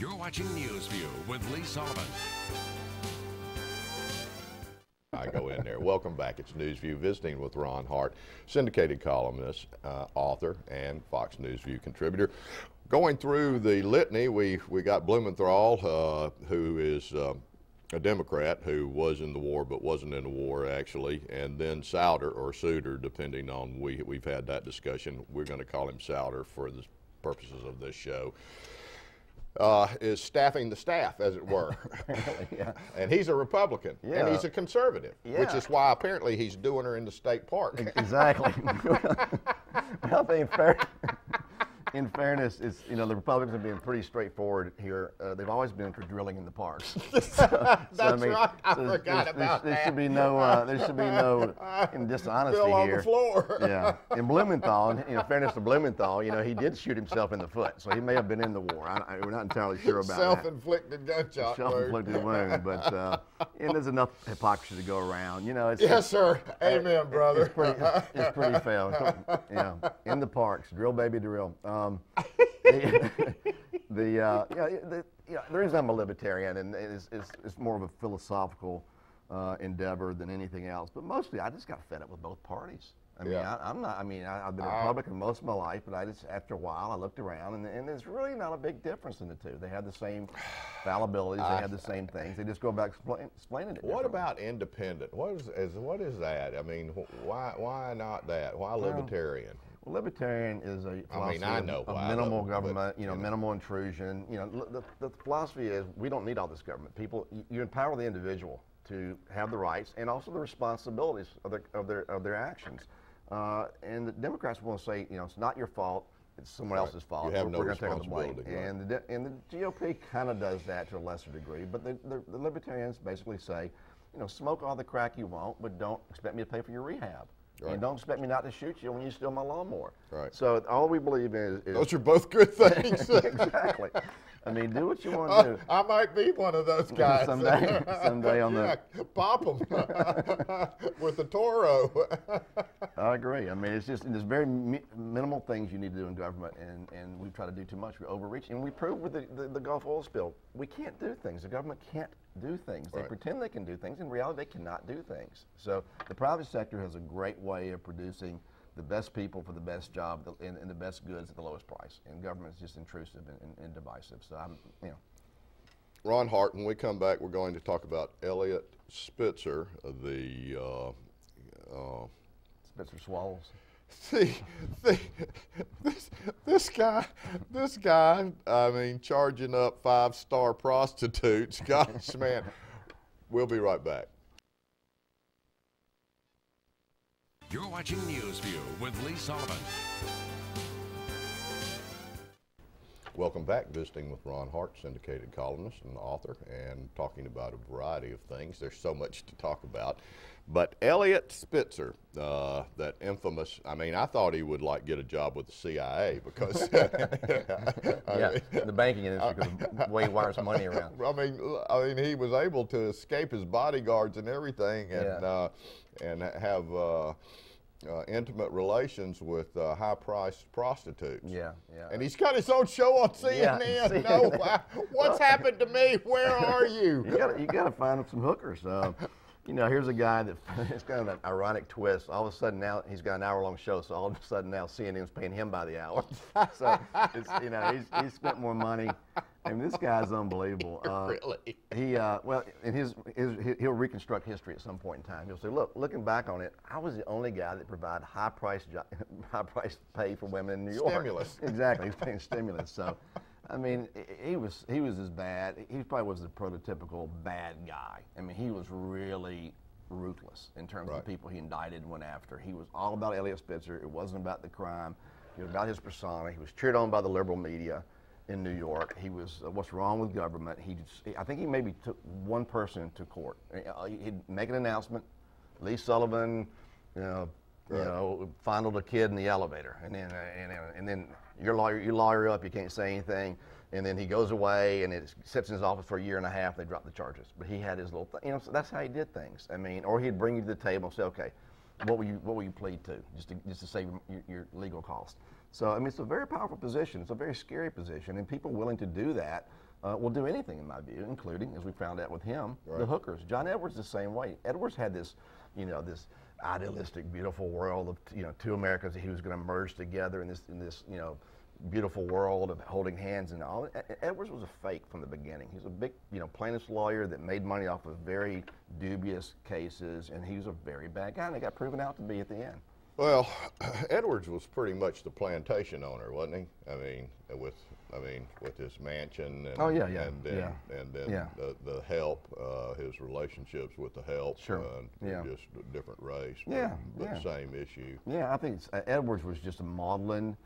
You're watching Newsview with Lee Sullivan. I go in there. Welcome back. It's Newsview, visiting with Ron Hart, syndicated columnist, author, and Fox Newsview contributor. Going through the litany, we got Blumenthal, who is a Democrat who was in the war but wasn't in the war actually, and then Souter, or Souter, depending on, we've had that discussion. We're going to call him Souter for the purposes of this show. Is staffing the staff, as it were. Yeah. And he's a Republican, Yeah. and he's a conservative, which is why apparently he's doing her in the state park. Exactly. Well, in fairness, it's, the Republicans have been pretty straightforward here. They've always been for drilling in the parks. That's right. I forgot about that. There should be no dishonesty Bill on here. the floor. Yeah. In Blumenthal, in fairness to Blumenthal, he did shoot himself in the foot, so he may have been in the war. We're not entirely sure about that. Self-inflicted gunshot wound. Self-inflicted wound, but there's enough hypocrisy to go around. Yes, sir. Amen, brother. It's pretty fair. Yeah. In the parks, drill, baby, drill. The reason I'm a libertarian, and it's more of a philosophical endeavor than anything else. But mostly, I just got fed up with both parties. I've been a Republican most of my life, but after a while, I looked around, and there's really not a big difference in the two. They have the same fallibilities. They have the same things. They just go about explaining it. What about independent? What is that? I mean, why not that? Why libertarian? Well, libertarian is a philosophy of why, minimal government, minimal intrusion. The philosophy is we don't need all this government. You empower the individual to have the rights and also the responsibilities of their actions. And the Democrats want to say, it's not your fault, it's someone else's fault. You have no We're going to take on the blame. responsibility. And the GOP kind of does that to a lesser degree, but the libertarians basically say, smoke all the crack you want, but don't expect me to pay for your rehab. Right. And don't expect me not to shoot you when you steal my lawnmower. Right. So all we believe is those are both good things. Exactly. I mean, do what you want to do. I might be one of those guys. someday on pop them with the Toro. I agree. I mean, there's very minimal things you need to do in government, and we try to do too much. We overreach, and we proved with the Gulf oil spill, we can't do things. The government can't do things. They pretend they can do things. In reality, they cannot do things. So the private sector has a great way of producing the best people for the best job and the best goods at the lowest price. And government is just intrusive and divisive. So Ron Hart, when we come back, we're going to talk about Eliot Spitzer, the Spitzer Swallows. See, this guy, I mean, charging up 5-star prostitutes. Gosh, man. We'll be right back. You're watching Newsview with Lee Sullivan. Welcome back, visiting with Ron Hart, syndicated columnist and author, and talking about a variety of things. There's so much to talk about. But Eliot Spitzer, that infamous, I mean, I thought he would get a job with the CIA because the banking industry, because of the way he wires money around. I mean, he was able to escape his bodyguards and everything, and have intimate relations with high-priced prostitutes. Yeah. And he's got his own show on CNN. No, what's happened to me? Where are you? You got to find some hookers. Here's a guy that it's kind of an ironic twist. All of a sudden now he's got an hour-long show, so all of a sudden now CNN's paying him by the hour. So it's, he's spent more money. I mean, this guy's unbelievable. Really? He'll reconstruct history at some point in time. He'll say, look, looking back on it, I was the only guy that provided high price pay for women in New York. Stimulus. Exactly, he's paying stimulus. So, I mean, he was as bad. He probably was the prototypical bad guy. I mean, he was really ruthless in terms of the people he indicted and went after. He was all about Eliot Spitzer. It wasn't about the crime. It was about his persona. He was cheered on by the liberal media in New York. He was, what's wrong with government? I think he maybe took one person to court. He'd make an announcement. Lee Sullivan, fondled a kid in the elevator, and then you lawyer up, you can't say anything, and then he goes away and it sits in his office for a year and a half. They drop the charges, but he had his little thing. So that's how he did things. I mean, or he'd bring you to the table and say, okay, what will you plead to, just to save your legal costs. So I mean, it's a very powerful position. It's a very scary position, and people willing to do that will do anything, in my view, including, as we found out with him, the hookers. John Edwards the same way. Edwards had this, this idealistic, beautiful world of, two Americas that he was going to merge together in this, beautiful world of holding hands and all. Edwards was a fake from the beginning. He was a big, plaintiff's lawyer that made money off of very dubious cases, and he was a very bad guy, and it got proven out to be at the end. Well, Edwards was pretty much the plantation owner, wasn't he? I mean, with his mansion and then the help, his relationships with the help, just a different race, but same issue. Yeah, I think Edwards was just a maudlin,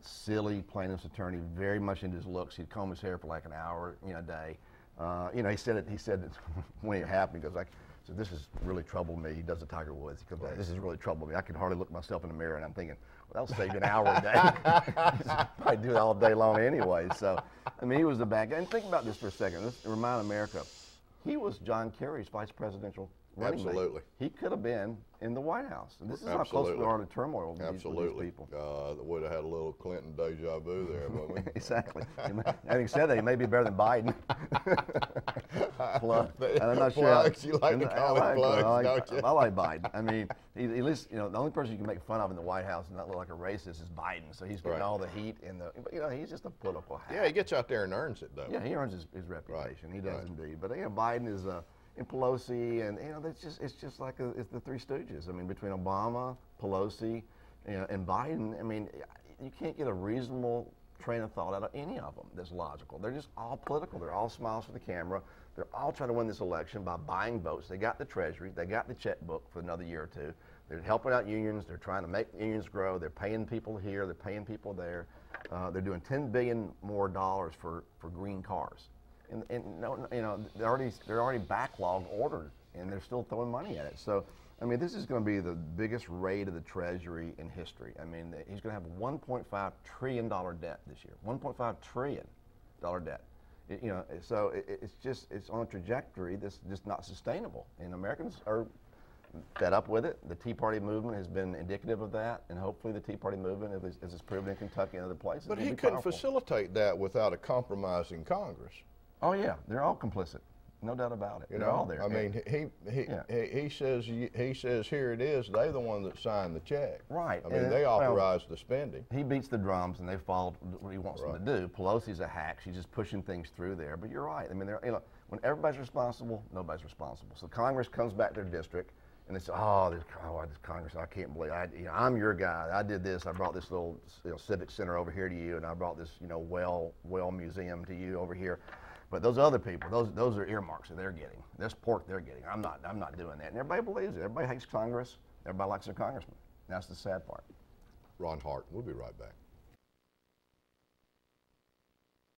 silly plaintiff's attorney, very much into his looks. He'd comb his hair for like an hour, a day. He said it when it happened. He goes like, so this has really troubled me. He does the Tiger Woods. He goes, this has really troubled me. I can hardly look myself in the mirror, and I'm thinking, well, that'll save you an hour a day. Probably do it all day long anyway. So, I mean, he was the bad guy. And think about this for a second. Let's remind America, he was John Kerry's vice presidential running mate. Absolutely. He could have been in the White House. And this is how close we are to turmoil with these people. Would have had a little Clinton deja vu there, wouldn't we? Exactly. Having said that, he may be better than Biden. Plug. And I'm not plugs. You like to call it plugs, don't you? I like Biden. I mean, at least, the only person you can make fun of in the White House and not look like a racist is Biden. So he's getting all the heat but he's just a political hack. Yeah, he gets out there and earns it, though. Yeah, he earns his reputation. He does indeed. But Biden is and Pelosi, and it's just like it's the Three Stooges. I mean, between Obama, Pelosi, and Biden, I mean, you can't get a reasonable train of thought out of any of them that's logical. They're just all political. They're all smiles for the camera. They're all trying to win this election by buying votes. They got the Treasury. They got the checkbook for another year or two. They're helping out unions. They're trying to make unions grow. They're paying people here. They're paying people there. They're doing $10 billion more for green cars. And they're already backlog ordered, and they're still throwing money at it. So, I mean, this is going to be the biggest raid of the Treasury in history. I mean, he's going to have a $1.5 trillion debt this year. $1.5 trillion debt. So it's on a trajectory that's just not sustainable, and Americans are fed up with it. The Tea Party movement has been indicative of that, and hopefully the Tea Party movement, as it's proven in Kentucky and other places, but he couldn't facilitate that without a compromising Congress. Oh yeah, they're all complicit, no doubt about it. They're all there. I mean, he says here it is. They're the one that signed the check. Right. I mean, they authorized the spending. He beats the drums, and they followed what he wants them to do. Pelosi's a hack. She's just pushing things through there. But you're right. I mean, when everybody's responsible, nobody's responsible. So Congress comes back to their district, and they say, this Congress, I can't believe I'm your guy. I did this. I brought this little civic center over here to you, and I brought this well museum to you over here. But those other people, those are earmarks that they're getting. This pork they're getting. I'm not doing that. And everybody believes it. Everybody hates Congress. Everybody likes their congressman. That's the sad part. Ron Hart. We'll be right back.